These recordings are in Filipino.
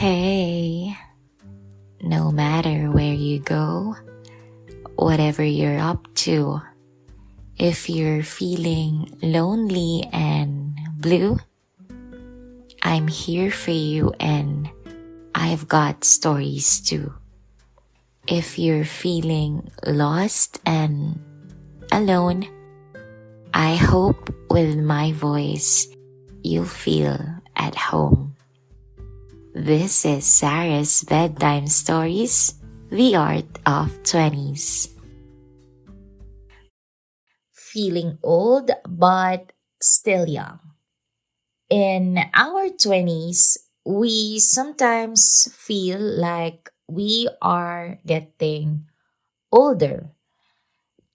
Hey, no matter where you go, whatever you're up to, if you're feeling lonely and blue, I'm here for you and I've got stories too. If you're feeling lost and alone, I hope with my voice you'll feel at home. This is Sarah's Bedtime Stories, The Art of 20s. Feeling old but still young. In our 20s, we sometimes feel like we are getting older.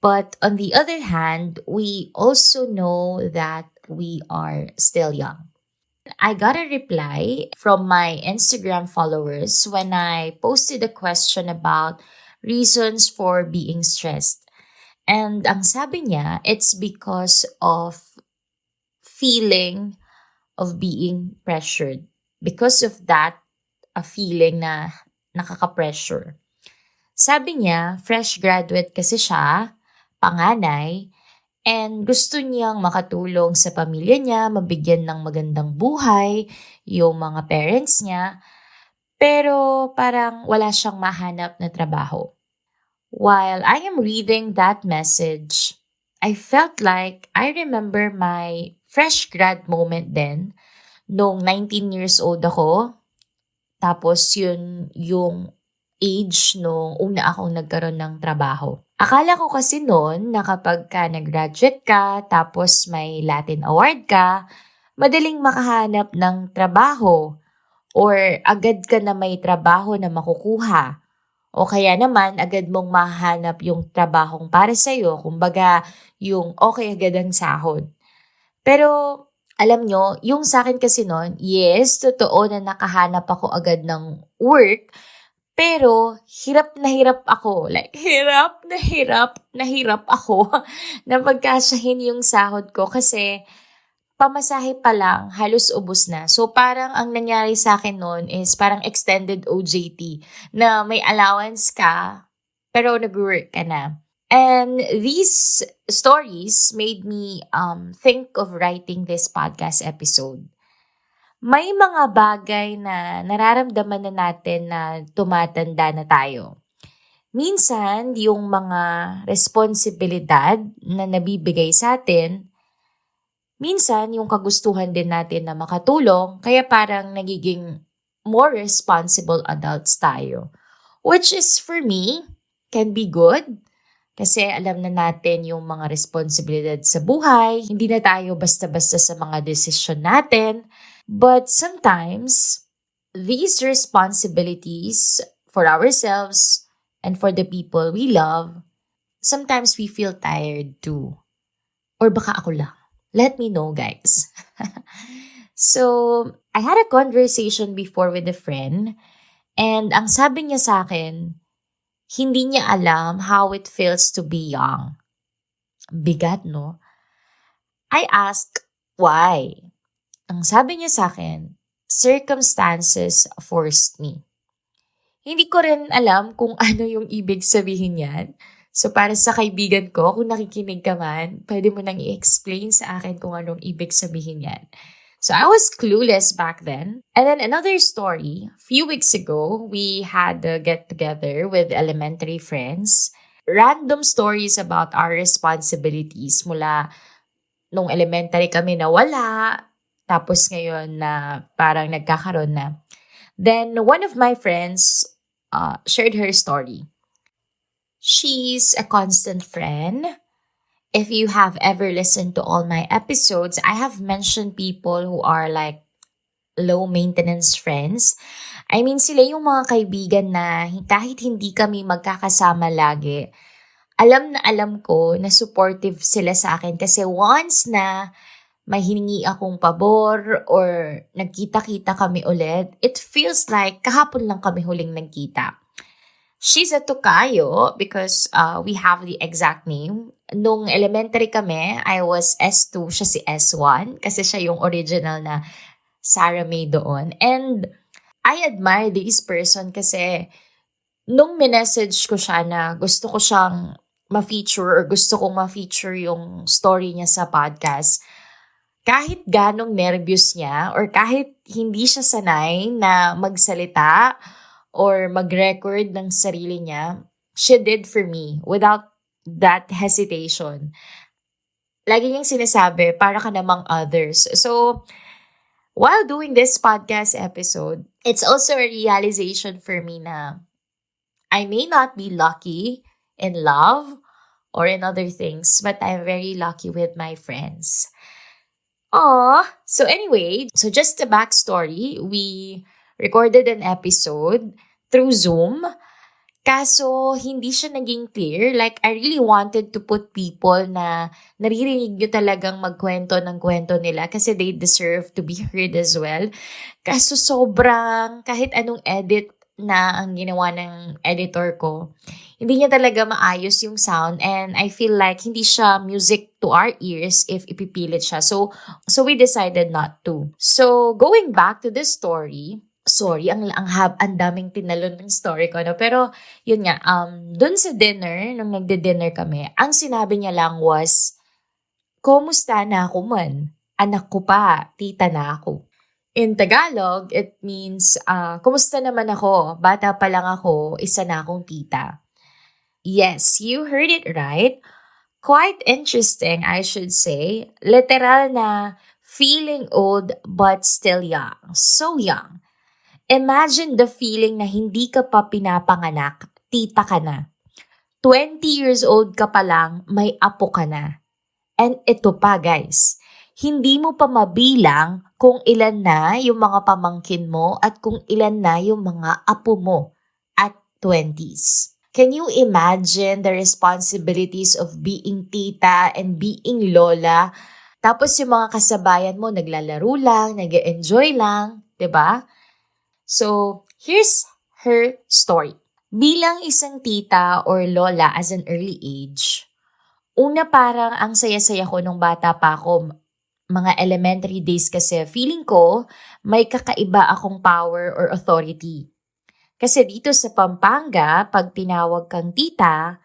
But on the other hand, we also know that we are still young. I got a reply from my Instagram followers when I posted a question about reasons for being stressed. And ang sabi niya, it's because of feeling of being pressured. Because of that, a feeling na nakaka-pressure. Sabi niya, fresh graduate kasi siya, panganay, and gusto niyang makatulong sa pamilya niya, mabigyan ng magandang buhay, yung mga parents niya, pero parang wala siyang mahanap na trabaho. While I am reading that message, I felt like I remember my fresh grad moment then, nung 19 years old ako, tapos yun yung age nung una akong nagkaroon ng trabaho. Akala ko kasi noon na kapag ka nag-graduate ka tapos may Latin Award ka, madaling makahanap ng trabaho or agad ka na may trabaho na makukuha. O kaya naman agad mong mahanap yung trabahong para sa'yo, kumbaga yung okay agad ang sahod. Pero alam nyo, yung sa akin kasi noon, yes, totoo na nakahanap ako agad ng work, pero hirap ako. Like, hirap ako na pagkasyahin yung sahod ko kasi pamasahe pa lang, halos ubos na. So, parang ang nangyari sa akin noon is parang extended OJT na may allowance ka, pero nag-work ka na. And these stories made me think of writing this podcast episode. May mga bagay na nararamdaman na natin na tumatanda na tayo. Minsan, yung mga responsibilidad na nabibigay sa atin, minsan yung kagustuhan din natin na makatulong, kaya parang nagiging more responsible adults tayo. Which is, for me, can be good. Kasi alam na natin yung mga responsibilidad sa buhay. Hindi na tayo basta-basta sa mga desisyon natin. But sometimes, these responsibilities for ourselves and for the people we love, sometimes we feel tired too. Or baka ako lang. Let me know, guys. So, I had a conversation before with a friend, and ang sabi niya sa akin, hindi niya alam how it feels to be young. Bigat, no? I asked, why? Ang sabi niya sa akin, circumstances forced me. Hindi ko rin alam kung ano yung ibig sabihin yan. So para sa kaibigan ko, kung nakikinig ka man, pwede mo nang i-explain sa akin kung anong ibig sabihin yan. So I was clueless back then. And then another story, a few weeks ago, we had a get-together with elementary friends. Random stories about our responsibilities mula nung elementary kami na wala, tapos ngayon na parang nagkakaroon na. Then one of my friends shared her story. She's a constant friend. If you have ever listened to all my episodes, I have mentioned people who are like low-maintenance friends. I mean, sila yung mga kaibigan na kahit hindi kami magkakasama lagi, alam na alam ko na supportive sila sa akin kasi once na may hiningi akong pabor or nagkita-kita kami ulit, it feels like kahapon lang kami huling nagkita. She's a Tokayo because we have the exact name. Nung elementary kami, I was S2, siya si S1 kasi siya yung original na Sarah May doon. And I admire this person kasi nung minessage ko siya na gusto ko siyang ma-feature or gusto kong ma-feature yung story niya sa podcast, kahit ganong nervyos niya or kahit hindi siya sanay na magsalita or mag-record ng sarili niya, she did for me without that hesitation. Lagi niyang sinasabi, para ka namang others. So, while doing this podcast episode, it's also a realization for me na I may not be lucky in love or in other things, but I'm very lucky with my friends. So anyway, so just a backstory, we recorded an episode through Zoom. Kaso, hindi siya naging clear. Like, I really wanted to put people na naririnig nyo talagang magkwento ng kwento nila kasi they deserve to be heard as well. Kaso, sobrang, kahit anong edit na ang ginawa ng editor ko, hindi niya talaga maayos yung sound and I feel like hindi siya music to our ears if ipipilit siya. So we decided not to. So, going back to the story, sorry, ang daming tinalon ng story ko, no? Pero, yun nga, dun sa dinner, nung nagde-dinner kami, ang sinabi niya lang was, "Kumusta na ako man? Anak ko pa, tita na ako." In Tagalog, it means, kumusta naman ako? Bata pa lang ako, isa na akong tita. Yes, you heard it right. Quite interesting, I should say. Literal na feeling old but still young. So young. Imagine the feeling na hindi ka pa pinapanganak, tita ka na. 20 years old ka pa lang, may apo ka na. And ito pa guys, hindi mo pa mabilang kung ilan na yung mga pamangkin mo at kung ilan na yung mga apo mo at 20s. Can you imagine the responsibilities of being tita and being lola? Tapos yung mga kasabayan mo naglalaro lang, nag-enjoy lang, 'di ba? So, here's her story. Bilang isang tita or lola as an early age, una parang ang saya-saya ko nung bata pa ako. Mga elementary days kasi feeling ko may kakaiba akong power or authority. Kasi dito sa Pampanga, pag tinawag kang tita,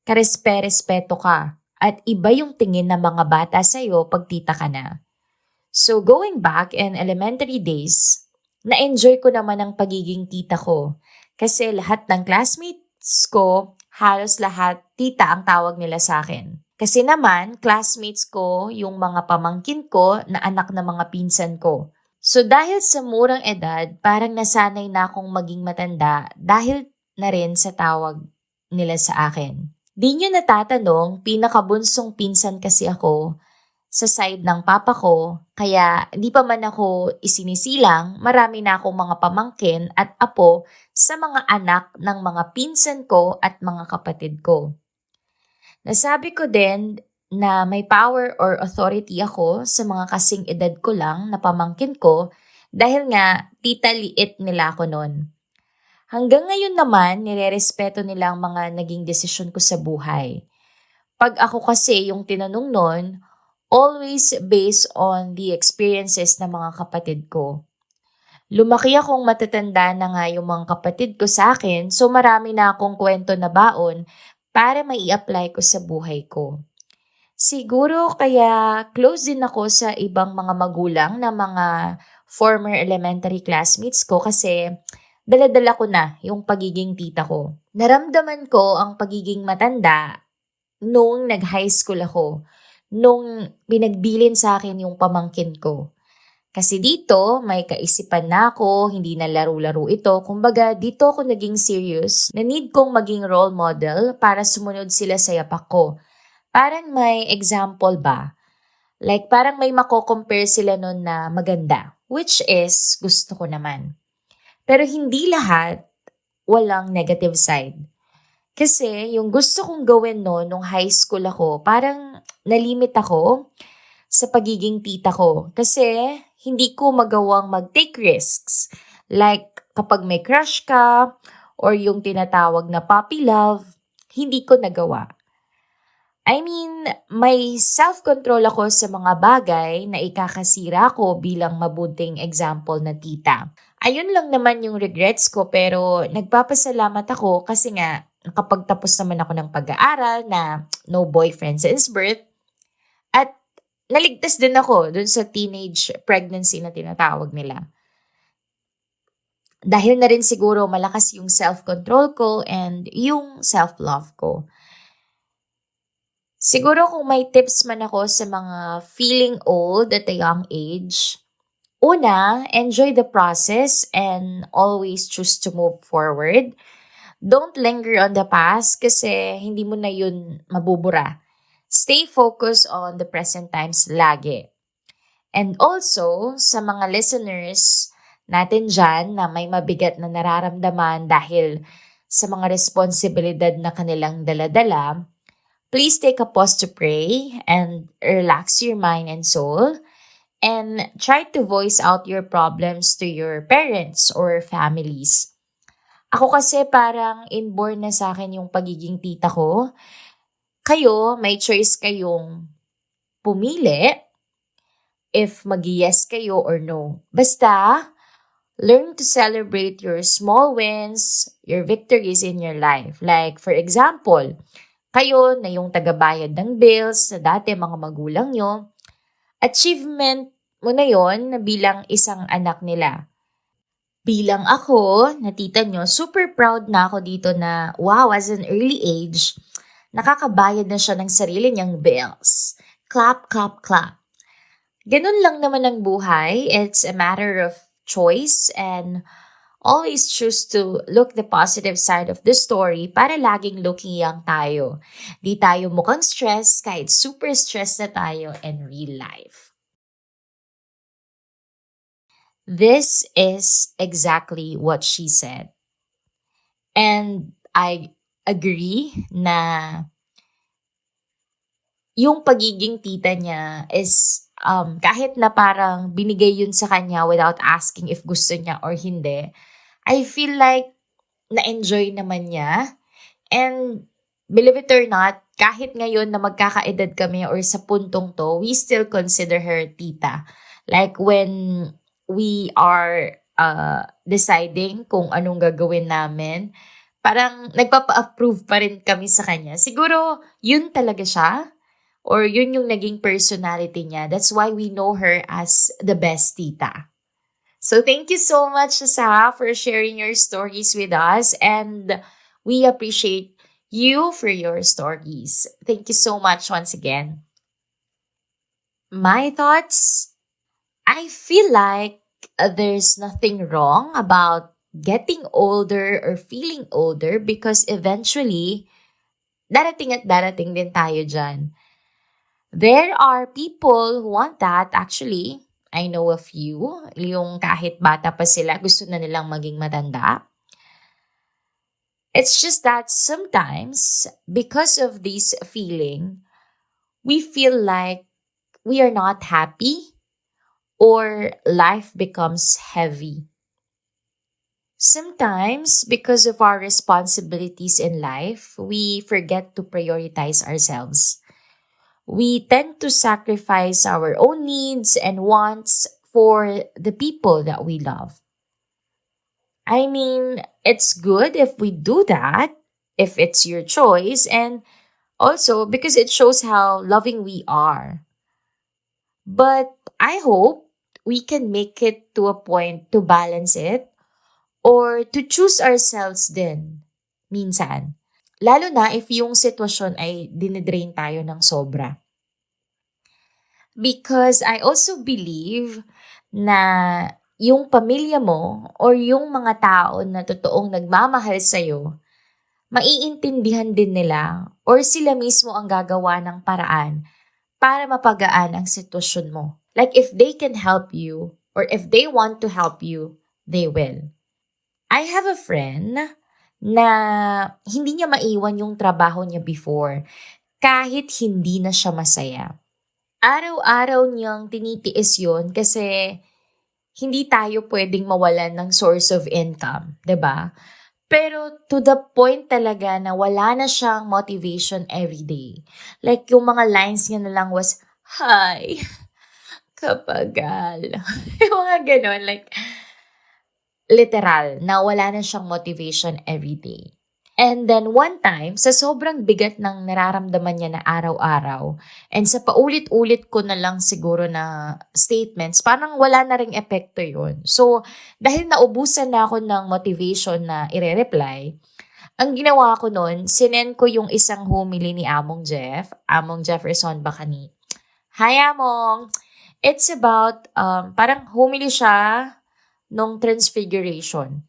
karespe-respeto ka. At iba yung tingin ng mga bata sa'yo pag tita ka na. So going back in elementary days, na-enjoy ko naman ang pagiging tita ko. Kasi lahat ng classmates ko, halos lahat tita ang tawag nila sa akin. Kasi naman, classmates ko yung mga pamangkin ko na anak ng mga pinsan ko. So dahil sa murang edad, parang nasanay na akong maging matanda dahil na rin sa tawag nila sa akin. Di nyo natatanong, pinakabunsong pinsan kasi ako sa side ng papa ko, kaya di pa man ako isinisilang, marami na akong mga pamangkin at apo sa mga anak ng mga pinsan ko at mga kapatid ko. Nasabi ko din na may power or authority ako sa mga kasing edad ko lang na pamangkin ko dahil nga tita liit nila ako noon. Hanggang ngayon naman, nirerespeto nila ang mga naging desisyon ko sa buhay. Pag ako kasi yung tinanong noon, always based on the experiences ng mga kapatid ko. Lumaki akong matatanda na nga yung mga kapatid ko sa akin, so marami na akong kwento na baon para mai-apply ko sa buhay ko. Siguro kaya close din ako sa ibang mga magulang na mga former elementary classmates ko kasi dala-dala ko na yung pagiging tita ko. Naramdaman ko ang pagiging matanda nung nag-high school ako, nung pinagbilin sa akin yung pamangkin ko. Kasi dito, may kaisipan na ako, hindi na laro-laro ito. Kumbaga, dito ako naging serious na need kong maging role model para sumunod sila sa yapak ko. Parang may example ba? Like parang may mako-compare sila nun na maganda, which is gusto ko naman. Pero hindi lahat walang negative side. Kasi yung gusto kong gawin noon nung high school ako, parang nalimit ako sa pagiging tita ko. Kasi hindi ko magawang mag-take risks. Like kapag may crush ka or yung tinatawag na puppy love, hindi ko nagawa. I mean, may self-control ako sa mga bagay na ikakasira ko bilang mabuting example na tita. Ayun lang naman yung regrets ko pero nagpapasalamat ako kasi nga nakapagtapos naman ako ng pag-aaral na no boyfriend since birth at naligtas din ako dun sa teenage pregnancy na tinatawag nila. Dahil na rin siguro malakas yung self-control ko and yung self-love ko. Siguro kung may tips man ako sa mga feeling old at a young age, una, enjoy the process and always choose to move forward. Don't linger on the past kasi hindi mo na yun mabubura. Stay focused on the present times lagi. And also, sa mga listeners natin dyan na may mabigat na nararamdaman dahil sa mga responsibilidad na kanilang daladala, please take a pause to pray and relax your mind and soul and try to voice out your problems to your parents or families. Ako kasi parang inborn na sa akin yung pagiging tita ko. Kayo, may choice kayong pumili if mag-yes kayo or no. Basta, learn to celebrate your small wins, your victories in your life. Like, for example, kayo na yung tagabayad ng bills sa dati mga magulang nyo, achievement mo na yon na bilang isang anak nila. Bilang ako, na tita nyo, super proud na ako dito na, wow, as an early age, nakakabayad na siya ng sarili niyang bills. Clap, clap, clap. Ganun lang naman ang buhay. It's a matter of choice and always choose to look the positive side of the story para laging looking young tayo. Di tayo mukhang stress kahit super stress na tayo in real life. This is exactly what she said. And I agree na yung pagiging tita niya is kahit na parang binigay yun sa kanya without asking if gusto niya or hindi, I feel like na-enjoy naman niya. And believe it or not, kahit ngayon na magkakaedad kami or sa puntong to, we still consider her tita. Like when we are deciding kung anong gagawin namin, parang nagpapa-approve pa rin kami sa kanya. Siguro yun talaga siya or yun yung naging personality niya. That's why we know her as the best tita. So thank you so much, Sa, for sharing your stories with us. And we appreciate you for your stories. Thank you so much once again. My thoughts? I feel like there's nothing wrong about getting older or feeling older because eventually, darating at darating din tayo dyan. There are people who want that actually. I know a few, yung kahit bata pa sila, gusto na nilang maging matanda. It's just that sometimes, because of this feeling, we feel like we are not happy or life becomes heavy. Sometimes, because of our responsibilities in life, we forget to prioritize ourselves. We tend to sacrifice our own needs and wants for the people that we love. I mean, it's good if we do that, if it's your choice, and also because it shows how loving we are. But I hope we can make it to a point to balance it or to choose ourselves din minsan. Lalo na if yung sitwasyon ay dinidrain tayo ng sobra. Because I also believe na yung pamilya mo or yung mga tao na totoong nagmamahal sa'yo, maiintindihan din nila or sila mismo ang gagawa ng paraan para mapagaan ang sitwasyon mo. Like if they can help you or if they want to help you, they will. I have a friend na hindi niya maiwan yung trabaho niya before kahit hindi na siya masaya. Araw-araw niyang tinitiis yun kasi hindi tayo pwedeng mawalan ng source of income, 'di ba? Pero to the point talaga na wala na siyang motivation everyday. Like yung mga lines niya na lang was, "Hi, kapagal." Yung mga ganon. Like, literal, na wala na siyang motivation everyday. And then one time, sa sobrang bigat ng nararamdaman niya na araw-araw, and sa paulit-ulit ko na lang siguro na statements, parang wala na ring epekto yun. So, dahil naubusan na ako ng motivation na ire-reply, ang ginawa ko nun, sinend ko yung isang homily ni Among Jeff, Among Jefferson Bacani. Hi Among! It's about, parang homily siya nung transfiguration.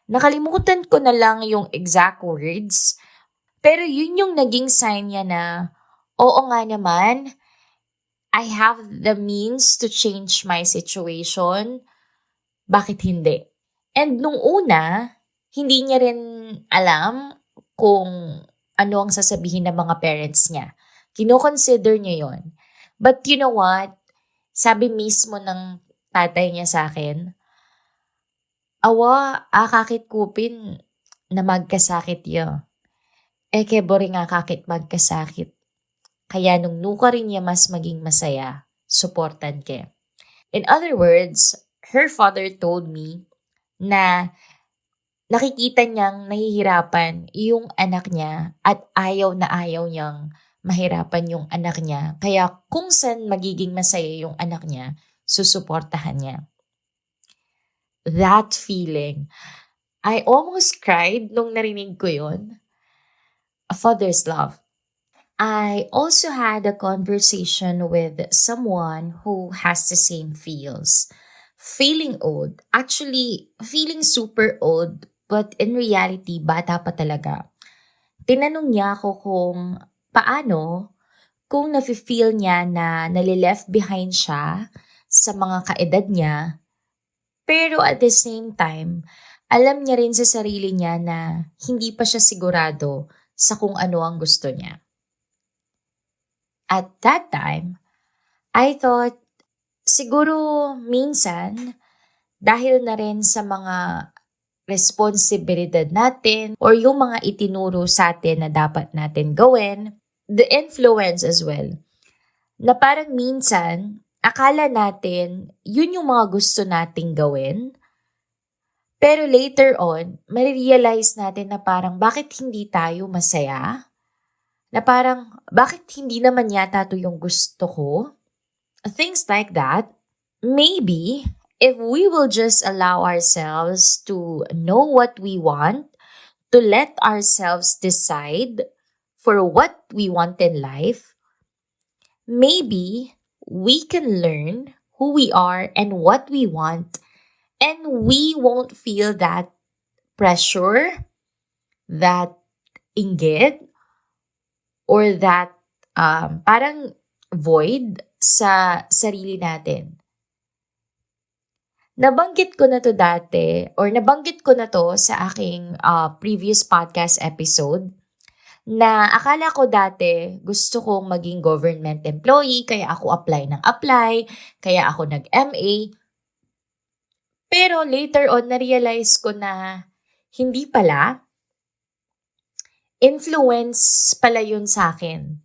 Nakalimutan ko na lang yung exact words, pero yun yung naging sign niya na, oo nga naman, I have the means to change my situation. Bakit hindi? And nung una, hindi niya rin alam kung ano ang sasabihin ng mga parents niya. Kino-consider niya yon. But you know what? Sabi mismo ng tatay niya sa akin, awa, kakit kupin na magkasakit yo. Kebori nga kakit magkasakit. Kaya nung nuka rin niya mas maging masaya, supportan ke. In other words, her father told me na nakikita niyang nahihirapan yung anak niya at ayaw na ayaw niyang mahirapan yung anak niya. Kaya kung saan magiging masaya yung anak niya, susuportahan niya. That feeling. I almost cried nung narinig ko yun. A father's love. I also had a conversation with someone who has the same feels. Feeling old. Actually, feeling super old, but in reality, bata pa talaga. Tinanong niya ako kung paano kung nafe-feel niya na nalileft behind siya sa mga kaedad niya. Pero at the same time, alam niya rin sa sarili niya na hindi pa siya sigurado sa kung ano ang gusto niya. At that time, I thought, siguro minsan, dahil na rin sa mga responsibilidad natin or yung mga itinuro sa atin na dapat natin gawin, the influence as well, na parang minsan, akala natin, yun yung mga gusto nating gawin. Pero later on, marirealize natin na parang bakit hindi tayo masaya? Na parang bakit hindi naman yata to yung gusto ko? Things like that. Maybe, if we will just allow ourselves to know what we want, to let ourselves decide for what we want in life, maybe we can learn who we are and what we want, and we won't feel that pressure, that inggit, or that parang void sa sarili natin. Nabanggit ko na to dati, or nabanggit ko na to sa aking previous podcast episode, na akala ko dati gusto kong maging government employee, kaya ako apply, kaya ako nag-MA. Pero later on, na-realize ko na hindi pala. Influence pala yun sa akin.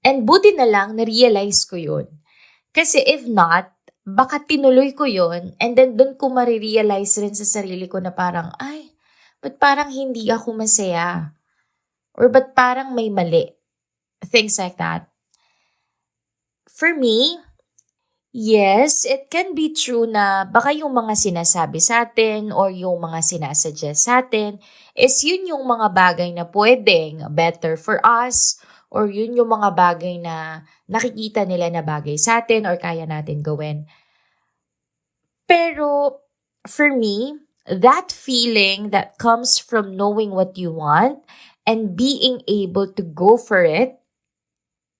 And buti na lang, na-realize ko yun. Kasi if not, baka tinuloy ko yun, and then doon ko marirealize rin sa sarili ko na parang, ay, ba't parang hindi ako masaya? Or ba't parang may mali? Things like that. For me, yes, it can be true na baka yung mga sinasabi sa atin or yung mga sinasuggest sa atin is yun yung mga bagay na pwedeng better for us, or yun yung mga bagay na nakikita nila na bagay sa atin or kaya natin gawin. Pero for me, that feeling that comes from knowing what you want and being able to go for it,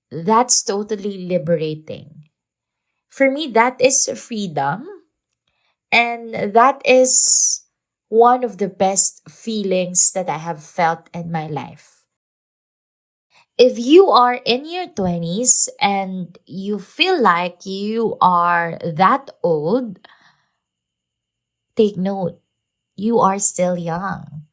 that's totally liberating. For me, that is freedom, and that is one of the best feelings that I have felt in my life. If you are in your 20s and you feel like you are that old, take note. you are still young.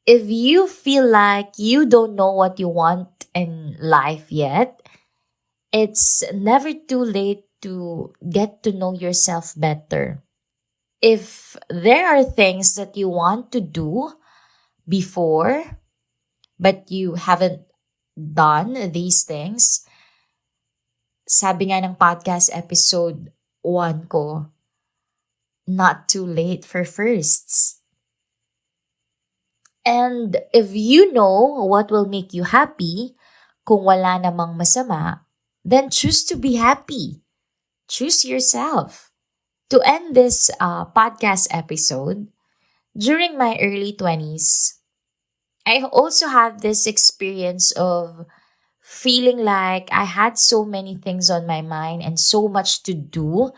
If you feel like you don't know what you want in life yet, it's never too late to get to know yourself better. If there are things that you want to do before, but you haven't done these things, sabi nga ng podcast episode 1 ko, not too late for firsts. And if you know what will make you happy, kung wala namang masama, then choose to be happy. Choose yourself. To end this podcast episode, during my early 20s, I also had this experience of feeling like I had so many things on my mind and so much to do.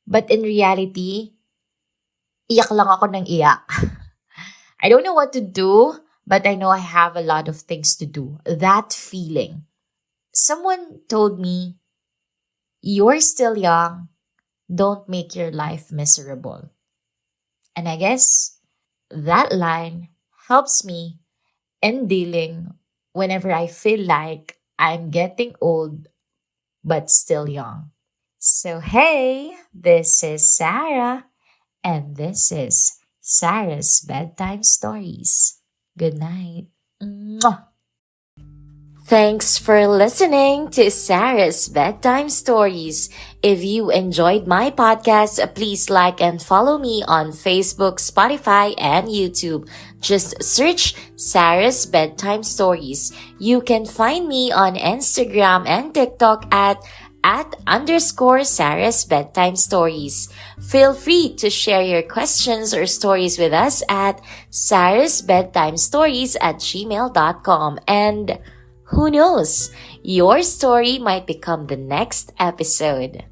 But in reality, iyak lang ako ng iyak. I don't know what to do, but I know I have a lot of things to do. That feeling. Someone told me, you're still young. Don't make your life miserable. And I guess that line helps me in dealing whenever I feel like I'm getting old but still young. So hey, this is Sarah, and this is Sarah's Bedtime Stories. Good night. Mwah! Thanks for listening to Sarah's Bedtime Stories. If you enjoyed my podcast, please like and follow me on Facebook, Spotify, and YouTube. Just search Sarah's Bedtime Stories. You can find me on Instagram and TikTok at @_Sarah's Bedtime Stories. Feel free to share your questions or stories with us at sarahsbedtimestories@gmail.com. And who knows, your story might become the next episode.